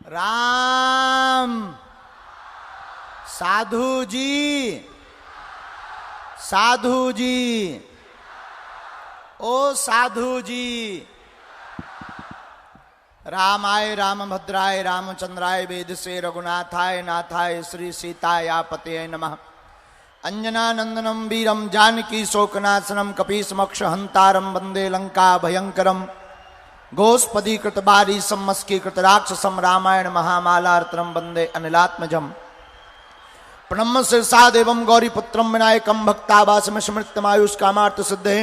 राम। साधु जी, साधु जी, ओ साधु जी। रामाय रामभद्राय रामचंद्राय वेदसे रघुनाथाय नाथाय श्री सीताय पतये नमः। अंजनानंदनम वीरम जानकी शोकनाशनम कपीसमक्ष हंतारम वंदे लंका भयंकरम। गोस्पदीकृत बारी सम्मस्कीकृत राक्षसम रामायण महामालार्तनम वंदे अनिलात्मजम। प्रणम्य शीर्षादेवं गौरीपुत्रम विनायकम भक्तावासम स्मृतमायुष कामार्थ सिद्धे।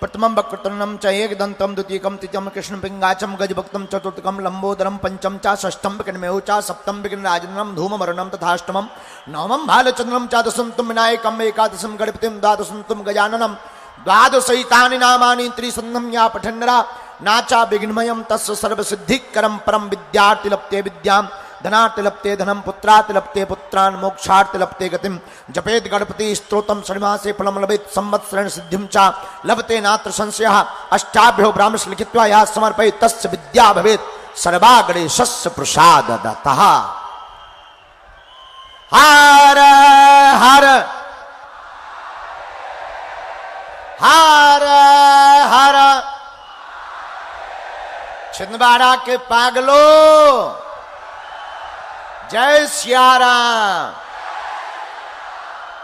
प्रथमं वक्रतुंडं च एकदंतं द्वितीयकं तृतीयं कृष्णपिंगाचम गजभक्तं चतुर्थकं लंबोदरं पंचम च षष्ठं विघ्नमेव च सप्तम विघ्नराजनम धूमवर्णं तथाष्टमं नवमं भालचंद्रं च दशं तुं विनायकं एकादशं गणपतिं द्वादशं तुं गजाननं द्वादशैतानि नामानि त्रिसन्धं या पठन्नरा नाचा विघ्नमयं तस्य सर्वसिद्धिकरं परं विद्यार्थि लप्ते विद्यां धनार्थ लप्ते धनम पुत्रार्थ लप्ते पुत्रान् मोक्षार्थ लप्ते गतिम। जपेत गणपति स्तोत्रम षण्मासे फलम लभेत संवत्सरेण सिद्धिं च लभते नात्र संशयः। अष्टाभ्यो ब्राह्मणस्य लिखित्वा यः समर्पयेत् तस्य विद्या भवेत् सर्वागणेशस्य प्रसादतः। हर हर हर हर। छिंदवाड़ा के पागलों, जय सियाराम।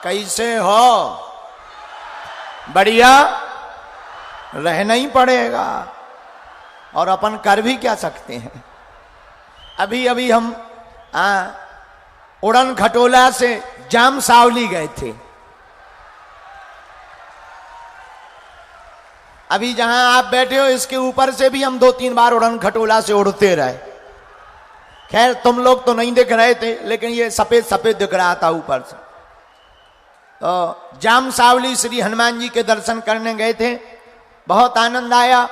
कैसे हो? बढ़िया, रहना ही पड़ेगा और अपन कर भी क्या सकते हैं। अभी अभी हम उड़न खटोला से जाम सावली गए थे। अभी जहां आप बैठे हो इसके ऊपर से भी हम 2-3 बार उड़न खटोला से उड़ते रहे। खैर तुम लोग तो नहीं दिख रहे थे, लेकिन ये सफेद सफेद दिख रहा था ऊपर से। तो जाम सावली श्री हनुमान जी के दर्शन करने गए थे, बहुत आनंद आया।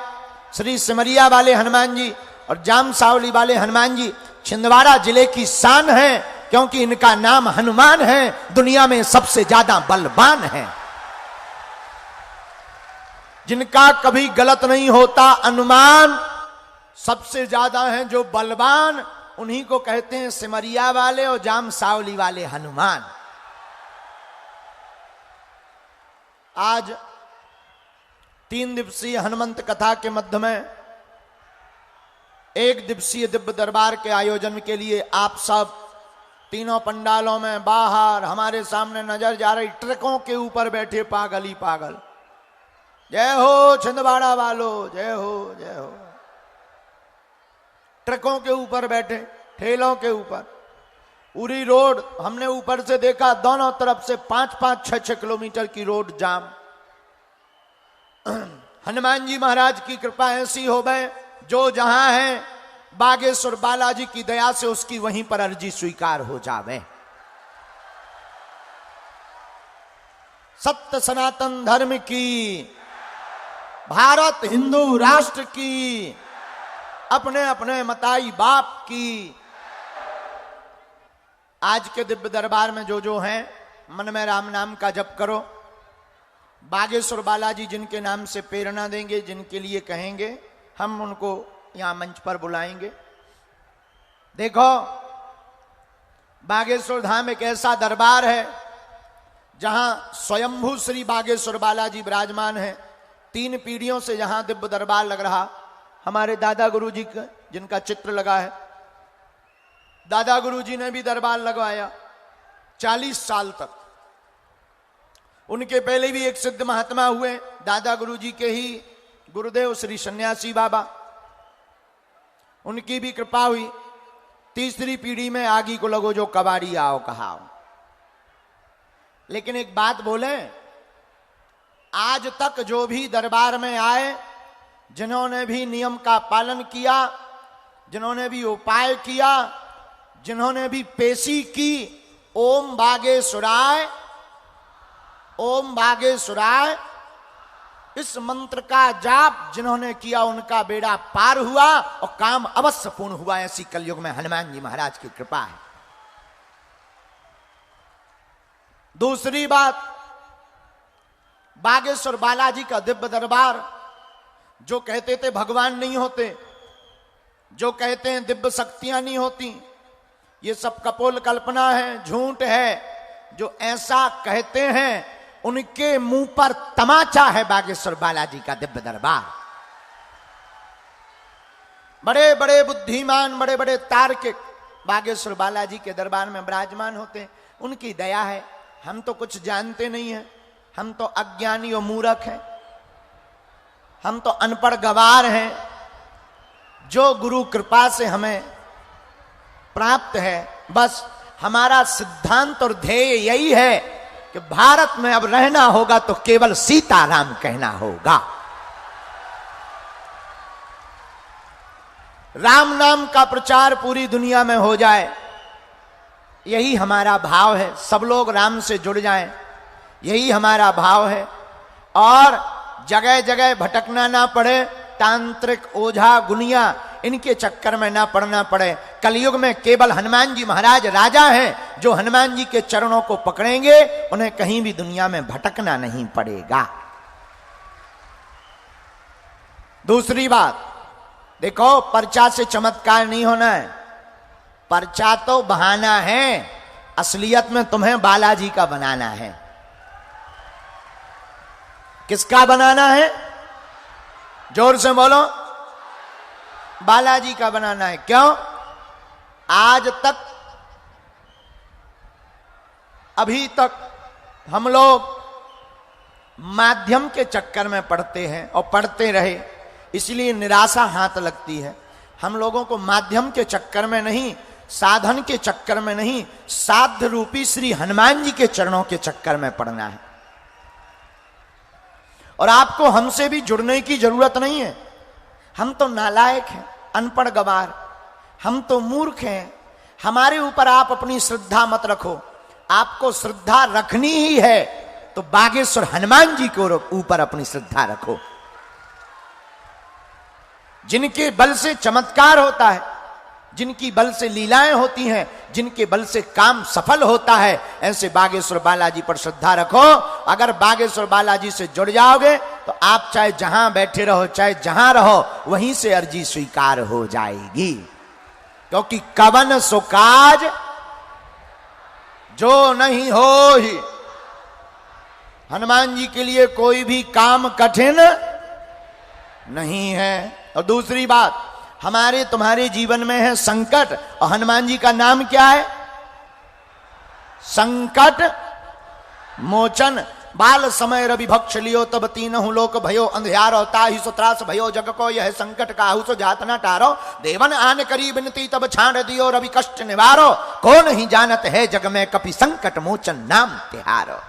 श्री सिमरिया वाले हनुमान जी और जाम सावली वाले हनुमान जी छिंदवाड़ा जिले की शान है, क्योंकि इनका नाम हनुमान है, दुनिया में सबसे ज्यादा बलवान है। जिनका कभी गलत नहीं होता अनुमान, सबसे ज्यादा है जो बलवान, उन्हीं को कहते हैं सिमरिया वाले और जाम सावली वाले हनुमान। आज 3 दिवसीय हनुमंत कथा के मध्य में 1 दिवसीय दिव्य दरबार के आयोजन के लिए आप सब तीनों पंडालों में बाहर हमारे सामने नजर जा रही ट्रकों के ऊपर बैठे पागल ही पागल। जय हो छिंदवाड़ा वालों, जय हो जय हो। ट्रकों के ऊपर बैठे, ठेलों के ऊपर। पूरी रोड हमने ऊपर से देखा, दोनों तरफ से 5-5, 6-6 किलोमीटर की रोड जाम। हनुमान जी महाराज की कृपा ऐसी हो गए, जो जहां है बागेश्वर बालाजी की दया से उसकी वहीं पर अर्जी स्वीकार हो जावे। सत्य सनातन धर्म की, भारत हिंदू राष्ट्र की, अपने अपने मताई बाप की। आज के दिव्य दरबार में जो हैं, मन में राम नाम का जप करो। बागेश्वर बालाजी जिनके नाम से प्रेरणा देंगे, जिनके लिए कहेंगे, हम उनको यहां मंच पर बुलाएंगे। देखो, बागेश्वर धाम एक ऐसा दरबार है जहां स्वयंभू श्री बागेश्वर बालाजी विराजमान है। 3 पीढ़ियों से यहां दिव्य दरबार लग रहा। हमारे दादा गुरुजी का, जिनका चित्र लगा है, दादा गुरुजी ने भी दरबार लगवाया 40 साल तक। उनके पहले भी एक सिद्ध महात्मा हुए, दादा गुरुजी के ही गुरुदेव श्री सन्यासी बाबा, उनकी भी कृपा हुई। 3री पीढ़ी में आगी को लगो जो कबाड़ी आओ कहाओ। लेकिन एक बात बोले, आज तक जो भी दरबार में आए, जिन्होंने भी नियम का पालन किया, जिन्होंने भी उपाय किया, जिन्होंने भी पेशी की, ओम बागेश्वराय, ओम बागेश्वराय, इस मंत्र का जाप जिन्होंने किया, उनका बेड़ा पार हुआ और काम अवश्य पूर्ण हुआ। ऐसी कलयुग में हनुमान जी महाराज की कृपा है। दूसरी बात, बागेश्वर बालाजी का दिव्य दरबार, जो कहते थे भगवान नहीं होते, जो कहते हैं दिव्य शक्तियां नहीं होती, ये सब कपोल कल्पना है, झूठ है। जो ऐसा कहते हैं उनके मुंह पर तमाचा है बागेश्वर बालाजी का दिव्य दरबार। बड़े बड़े बुद्धिमान, बड़े बड़े तार्किक बागेश्वर बालाजी के दरबार में विराजमान होते हैं। उनकी दया है। हम तो कुछ जानते नहीं हैं, हम तो अज्ञानी और मूर्ख हैं, हम तो अनपढ़ गवार हैं। जो गुरु कृपा से हमें प्राप्त है, बस हमारा सिद्धांत और ध्येय यही है कि भारत में अब रहना होगा तो केवल सीताराम कहना होगा। राम नाम का प्रचार पूरी दुनिया में हो जाए, यही हमारा भाव है। सब लोग राम से जुड़ जाएं, यही हमारा भाव है। और जगह जगह भटकना ना पड़े, तांत्रिक ओझा गुनिया इनके चक्कर में ना पड़ना पड़े। कलयुग में केवल हनुमान जी महाराज राजा हैं। जो हनुमान जी के चरणों को पकड़ेंगे उन्हें कहीं भी दुनिया में भटकना नहीं पड़ेगा। दूसरी बात, देखो, पर्चा से चमत्कार नहीं होना है। पर्चा तो बहाना है, असलियत में तुम्हें बालाजी का बनाना है। किसका बनाना है? जोर से बोलो। बालाजी का बनाना है। क्यों? आज तक, अभी तक हम लोग माध्यम के चक्कर में पड़ते हैं और पड़ते रहे, इसलिए निराशा हाथ लगती है। हम लोगों को माध्यम के चक्कर में नहीं, साधन के चक्कर में नहीं, साध्य रूपी श्री हनुमान जी के चरणों के चक्कर में पड़ना है। और आपको हमसे भी जुड़ने की जरूरत नहीं है। हम तो नालायक हैं, अनपढ़ गवार, हम तो मूर्ख हैं। हमारे ऊपर आप अपनी श्रद्धा मत रखो। आपको श्रद्धा रखनी ही है तो बागेश्वर हनुमान जी के ऊपर अपनी श्रद्धा रखो, जिनके बल से चमत्कार होता है, जिनकी बल से लीलाएं होती हैं, जिनके बल से काम सफल होता है। ऐसे बागेश्वर बालाजी पर श्रद्धा रखो। अगर बागेश्वर बालाजी से जुड़ जाओगे तो आप चाहे जहां बैठे रहो, चाहे जहां रहो, वहीं से अर्जी स्वीकार हो जाएगी। क्योंकि कवन सो काज जो नहीं हो ही, हनुमान जी के लिए कोई भी काम कठिन नहीं है। और दूसरी बात, हमारे तुम्हारे जीवन में है संकट, और हनुमान जी का नाम क्या है? संकट मोचन। बाल समय रवि भक्ष लियो तब तीनहु लोक भयो अंधियारो, ताहि सो त्रास भयो जग को यह संकट काहू सो जात न टारो। देवन आन करी बिनती तब छाड़ दियो रवि कष्ट निवारो। को नहीं जानत है जग में कपि संकट मोचन नाम तिहारो।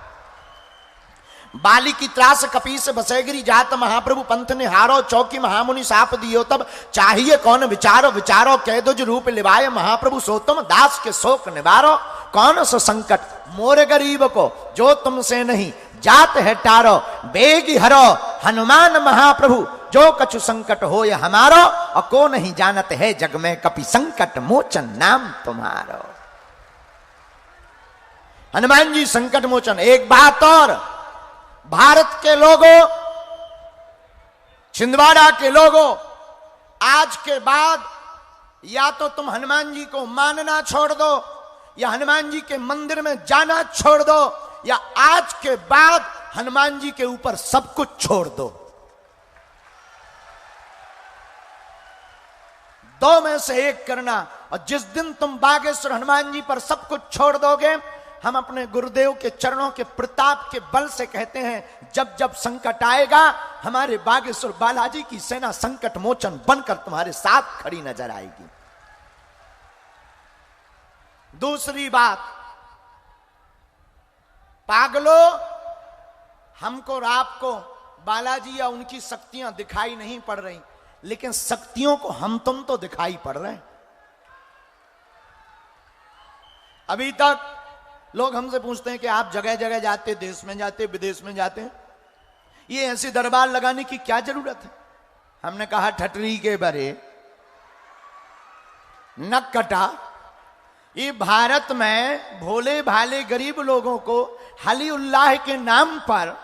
बाली की त्रास कपीस बसेगिरी जात महाप्रभु पंथ ने हारो। चौकी महामुनि साप दियो तब चाहिए कौन विचारो। विचारो कह दो जो रूप लिवाए महाप्रभु सो तुम दास के शोक निवारो। कौन सो संकट मोर गरीब को जो तुमसे नहीं जात है टारो। बेगी हरो हनुमान महाप्रभु जो कछु संकट हो ये हमारो। और को नहीं जानत है जग में कपि संकट मोचन नाम तुम्हारो। हनुमान जी संकट मोचन। एक बात और, भारत के लोगों, छिंदवाड़ा के लोगों, आज के बाद या तो तुम हनुमान जी को मानना छोड़ दो, या हनुमान जी के मंदिर में जाना छोड़ दो, या आज के बाद हनुमान जी के ऊपर सब कुछ छोड़ दो। दो में से एक करना। और जिस दिन तुम बागेश्वर हनुमान जी पर सब कुछ छोड़ दोगे, हम अपने गुरुदेव के चरणों के प्रताप के बल से कहते हैं, जब जब संकट आएगा हमारे बागेश्वर बालाजी की सेना संकट मोचन बनकर तुम्हारे साथ खड़ी नजर आएगी। दूसरी बात, पागलो, हमको और आपको बालाजी या उनकी शक्तियां दिखाई नहीं पड़ रही, लेकिन शक्तियों को हम तुम तो दिखाई पड़ रहे हैं। अभी तक लोग हमसे पूछते हैं कि आप जगह जगह जाते, देश में जाते, विदेश में जाते हैं, ये ऐसे दरबार लगाने की क्या जरूरत है? हमने कहा ठटरी के बरे नक कटा। ये भारत में भोले भाले गरीब लोगों को हली उल्लाह के नाम पर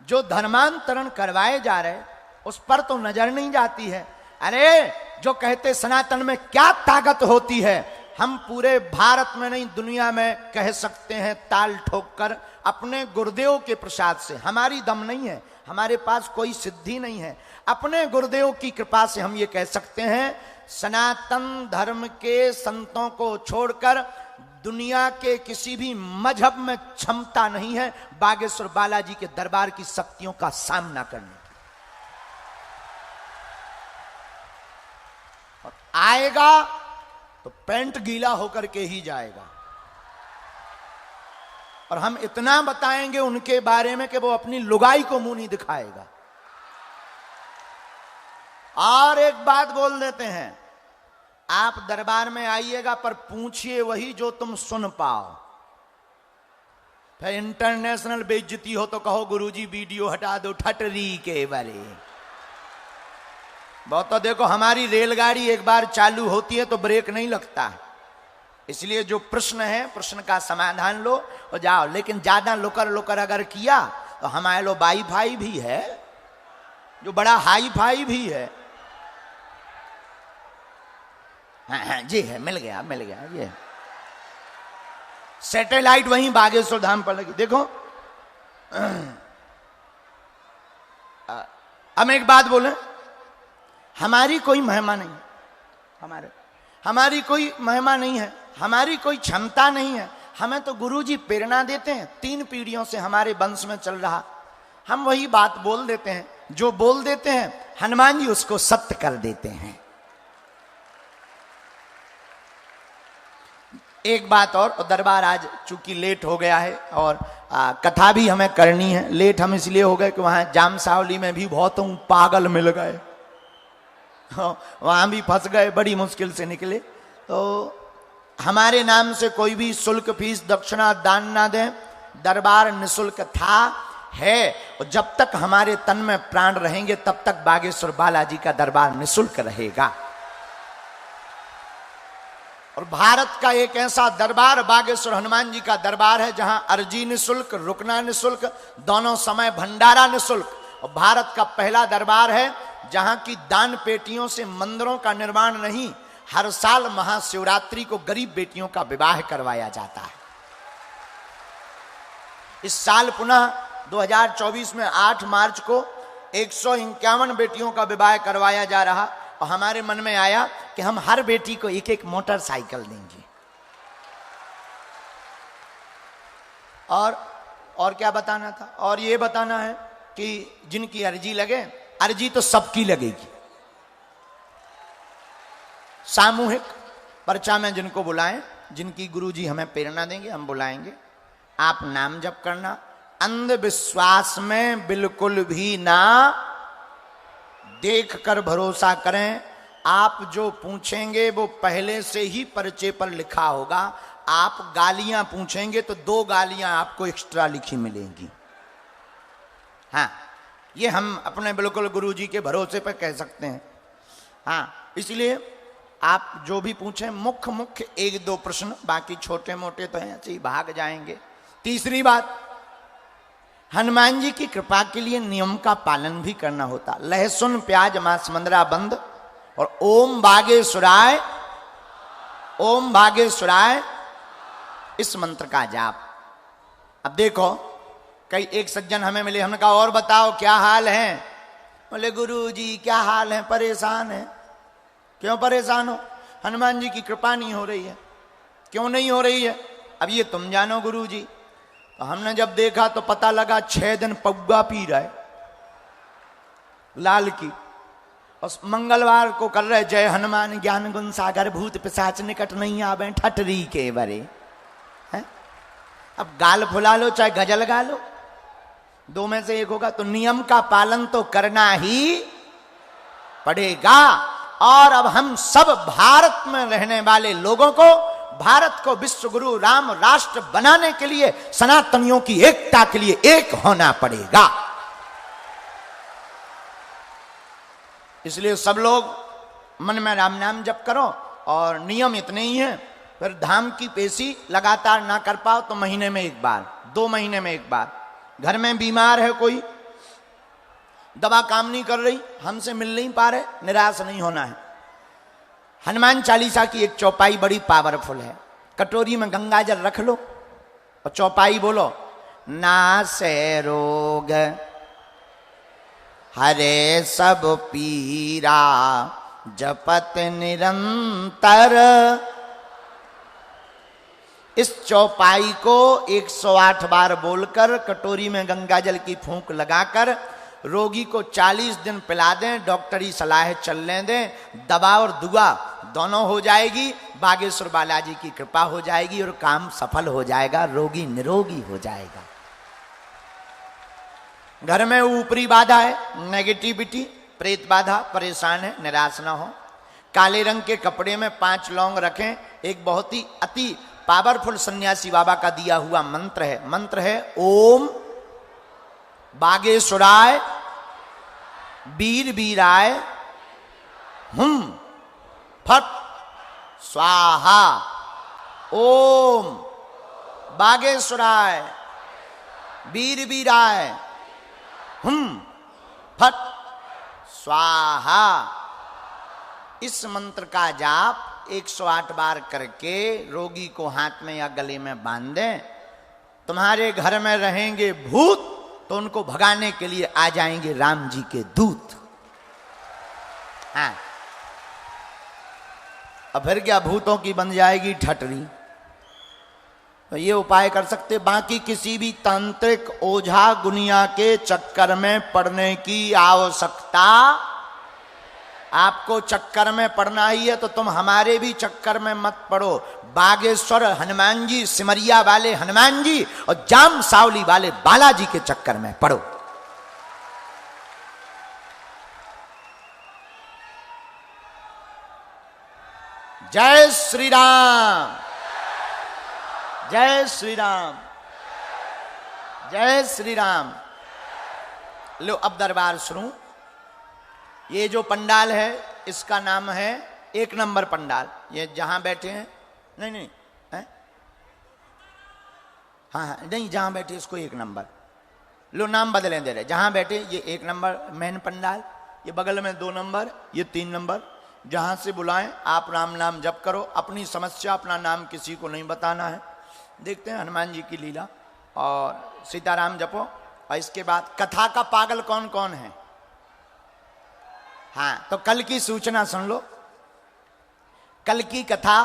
जो धर्मांतरण करवाए जा रहे, उस पर तो नजर नहीं जाती है। अरे जो कहते सनातन में क्या ताकत होती है, हम पूरे भारत में नहीं दुनिया में कह सकते हैं ताल ठोक कर अपने गुरुदेव के प्रसाद से। हमारी दम नहीं है, हमारे पास कोई सिद्धि नहीं है, अपने गुरुदेव की कृपा से हम ये कह सकते हैं सनातन धर्म के संतों को छोड़कर दुनिया के किसी भी मजहब में क्षमता नहीं है बागेश्वर बालाजी के दरबार की शक्तियों का सामना करने की। और आएगा तो पैंट गीला होकर के ही जाएगा। और हम इतना बताएंगे उनके बारे में कि वो अपनी लुगाई को मुंह नहीं दिखाएगा। और एक बात बोल देते हैं, आप दरबार में आइएगा पर पूछिए वही जो तुम सुन पाओ। फिर इंटरनेशनल बेइज्जती हो तो कहो गुरुजी वीडियो हटा दो ठटरी के बारे। बहुत तो देखो हमारी रेलगाड़ी एक बार चालू होती है तो ब्रेक नहीं लगता है, इसलिए जो प्रश्न है प्रश्न का समाधान लो और जाओ। लेकिन ज्यादा लुकर लुकर अगर किया तो हमारे लो वाई फाई भी है जो बड़ा हाई फाई भी है। हाँ जी है, मिल गया ये सैटेलाइट वहीं बागेश्वर धाम पर लगी। देखो हम एक बात बोले, हमारी कोई महिमा नहीं, हमारी कोई महिमा नहीं है, हमारी कोई क्षमता नहीं है। हमें तो गुरुजी प्रेरणा देते हैं, 3 पीढ़ियों से हमारे वंश में चल रहा। हम वही बात बोल देते हैं, जो बोल देते हैं हनुमान जी उसको सत्य कर देते हैं। एक बात और दरबार आज चूंकि लेट हो गया है और कथा भी हमें करनी है। लेट हम इसलिए हो गए कि वहां जाम सावली में भी बहुत पागल मिल गए, वहां भी फंस गए, बड़ी मुश्किल से निकले। तो हमारे नाम से कोई भी शुल्क फीस दक्षिणा दान ना दें, दरबार निशुल्क था है और जब तक हमारे तन में प्राण रहेंगे तब तक बागेश्वर बालाजी का दरबार निशुल्क रहेगा। और भारत का एक ऐसा दरबार बागेश्वर हनुमान जी का दरबार है जहां अर्जी निशुल्क, रुकना निशुल्क, दोनों समय भंडारा निशुल्क। और भारत का पहला दरबार है जहां की दान पेटियों से मंदिरों का निर्माण नहीं, हर साल महाशिवरात्रि को गरीब बेटियों का विवाह करवाया जाता है। इस साल पुनः 2024 में 8 मार्च को 151 बेटियों का विवाह करवाया जा रहा। और हमारे मन में आया कि हम हर बेटी को एक एक मोटरसाइकिल देंगे। और क्या बताना था? और ये बताना है कि जिनकी अर्जी लगे, अर्जी तो सबकी लगेगी, सामूहिक पर्चा में जिनको बुलाएं, जिनकी गुरुजी हमें प्रेरणा देंगे हम बुलाएंगे। आप नाम जप करना, अंधविश्वास में बिल्कुल भी ना देख कर भरोसा करें। आप जो पूछेंगे वो पहले से ही पर्चे पर लिखा होगा। आप गालियां पूछेंगे तो 2 गालियां आपको एक्स्ट्रा लिखी मिलेंगी। हाँ, ये हम अपने बिल्कुल गुरुजी के भरोसे पर कह सकते हैं। हाँ, इसलिए आप जो भी पूछें मुख्य 1-2 प्रश्न, बाकी छोटे मोटे तो हैं ऐसे ही भाग जाएंगे। तीसरी बात, हनुमान जी की कृपा के लिए नियम का पालन भी करना होता। लहसुन प्याज मांस मंदरा बंद और ओम भागेश्वराय इस मंत्र का जाप। अब देखो कई एक सज्जन हमें मिले, हमने कहा और बताओ क्या हाल है? बोले गुरुजी क्या हाल है, परेशान है। क्यों परेशान हो? हनुमान जी की कृपा नहीं हो रही है। क्यों नहीं हो रही है? अब ये तुम जानो गुरुजी। तो हमने जब देखा तो पता लगा 6 दिन पौवा पी रहा है लाल की, और मंगलवार को कर रहे जय हनुमान ज्ञान गुण सागर भूत पिशाच निकट नहीं आवे ठटरी के बरे है। अब गाल फुला लो चाहे गजल गा लो, 2 में से एक होगा। तो नियम का पालन तो करना ही पड़ेगा। और अब हम सब भारत में रहने वाले लोगों को भारत को विश्व गुरु राम राष्ट्र बनाने के लिए सनातनियों की एकता के लिए एक होना पड़ेगा। इसलिए सब लोग मन में राम नाम जप करो। और नियम इतने ही हैं। फिर धाम की पेशी लगातार ना कर पाओ तो महीने में 1 बार, 2 महीने में 1 बार। घर में बीमार है कोई, दवा काम नहीं कर रही, हमसे मिल नहीं पा रहे, निराश नहीं होना है। हनुमान चालीसा की एक चौपाई बड़ी पावरफुल है। कटोरी में गंगा जल रख लो और चौपाई बोलो, नासे रोग हरे सब पीरा जपत निरंतर। इस चौपाई को 108 बार बोलकर कटोरी में गंगा जल की फूंक लगाकर रोगी को 40 दिन पिला दें, डॉक्टरी सलाह चलने दें, दवा और दुआ दोनों हो जाएगी, बागेश्वर बालाजी की कृपा हो जाएगी और काम सफल हो जाएगा, रोगी निरोगी हो जाएगा। घर में ऊपरी बाधा है, नेगेटिविटी, प्रेत बाधा, परेशान है, निराश ना हो। काले रंग के कपड़े में 5 लौंग रखें। एक बहुत ही अति पावरफुल सन्यासी बाबा का दिया हुआ मंत्र है। मंत्र है ओम बागेश्वराय वीर वीराय हुम फट स्वाहा। ओम बागेश्वराय वीर वीराय हुम फट स्वाहा। इस मंत्र का जाप 108 बार करके रोगी को हाथ में या गले में बांध दें। तुम्हारे घर में रहेंगे भूत तो उनको भगाने के लिए आ जाएंगे राम जी के दूत। हाँ, अब फिर क्या, भूतों की बन जाएगी ठटरी। तो ये उपाय कर सकते। बाकी किसी भी तांत्रिक ओझा गुनिया के चक्कर में पड़ने की आवश्यकता, आपको चक्कर में पड़ना ही है तो तुम हमारे भी चक्कर में मत पड़ो। बागेश्वर हनुमान जी, सिमरिया वाले हनुमान जी और जाम सावली वाले बालाजी के चक्कर में पड़ो। जय श्री राम, जय श्री राम, जय श्री राम। लो अब दरबार सुनो। ये जो पंडाल है इसका नाम है 1 नंबर पंडाल। ये जहां बैठे हैं, नहीं है? हाँ नहीं, जहां बैठे इसको 1 नंबर। लो नाम बदलें दे रहे। जहां बैठे ये 1 नंबर मेन पंडाल, ये बगल में 2 नंबर, ये 3 नंबर। जहां से बुलाएं आप राम नाम जप करो। अपनी समस्या, अपना नाम किसी को नहीं बताना है। देखते हैं हनुमान जी की लीला और सीताराम जपो। और इसके बाद कथा का पागल कौन कौन है? हाँ, तो कल की सूचना सुन लो। कल की कथा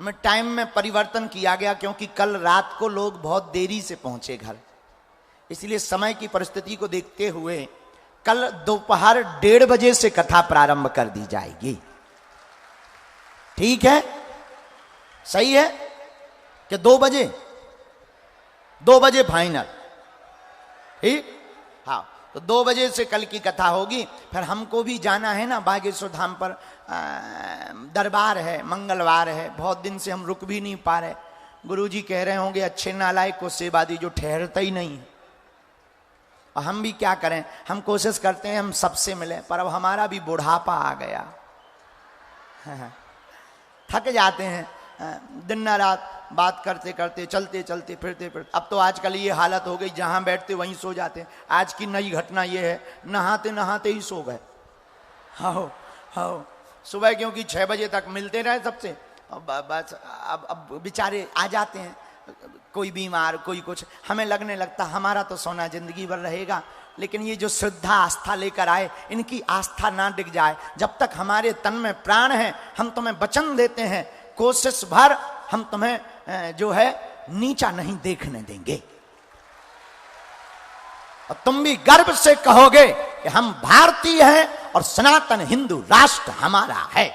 में टाइम में परिवर्तन किया गया क्योंकि कल रात को लोग बहुत देरी से पहुंचे घर, इसलिए समय की परिस्थिति को देखते हुए कल दोपहर 1:30 बजे से कथा प्रारंभ कर दी जाएगी। ठीक है? सही है कि 2 बजे? 2 बजे फाइनल। ठीक, हाँ, तो 2 बजे से कल की कथा होगी। फिर हमको भी जाना है ना बागेश्वर धाम पर, दरबार है, मंगलवार है, बहुत दिन से हम रुक भी नहीं पा रहे। गुरुजी कह रहे होंगे अच्छे नालायक को सेवादी जो ठहरता ही नहीं है। और हम भी क्या करें, हम कोशिश करते हैं हम सबसे मिलें, पर अब हमारा भी बुढ़ापा आ गया। थक जाते हैं दिन रात बात करते करते, चलते चलते, फिरते फिरते। अब तो आजकल ये हालत हो गई जहां बैठते वहीं सो जाते हैं। आज की नई घटना ये है, नहाते नहाते ही सो गए। हाँ हाँ, सुबह क्योंकि 6 बजे तक मिलते रहे सबसे, बस अब बेचारे आ जाते हैं, कोई बीमार, कोई कुछ। हमें लगने लगता हमारा तो सोना जिंदगी भर रहेगा, लेकिन ये जो श्रद्धा आस्था लेकर आए, इनकी आस्था ना डिग जाए। जब तक हमारे तन में प्राण है, हम तुम्हें वचन देते हैं कोशिश भर हम तुम्हें जो है नीचा नहीं देखने देंगे। और तुम भी गर्व से कहोगे कि हम भारतीय हैं और सनातन हिंदू राष्ट्र हमारा है।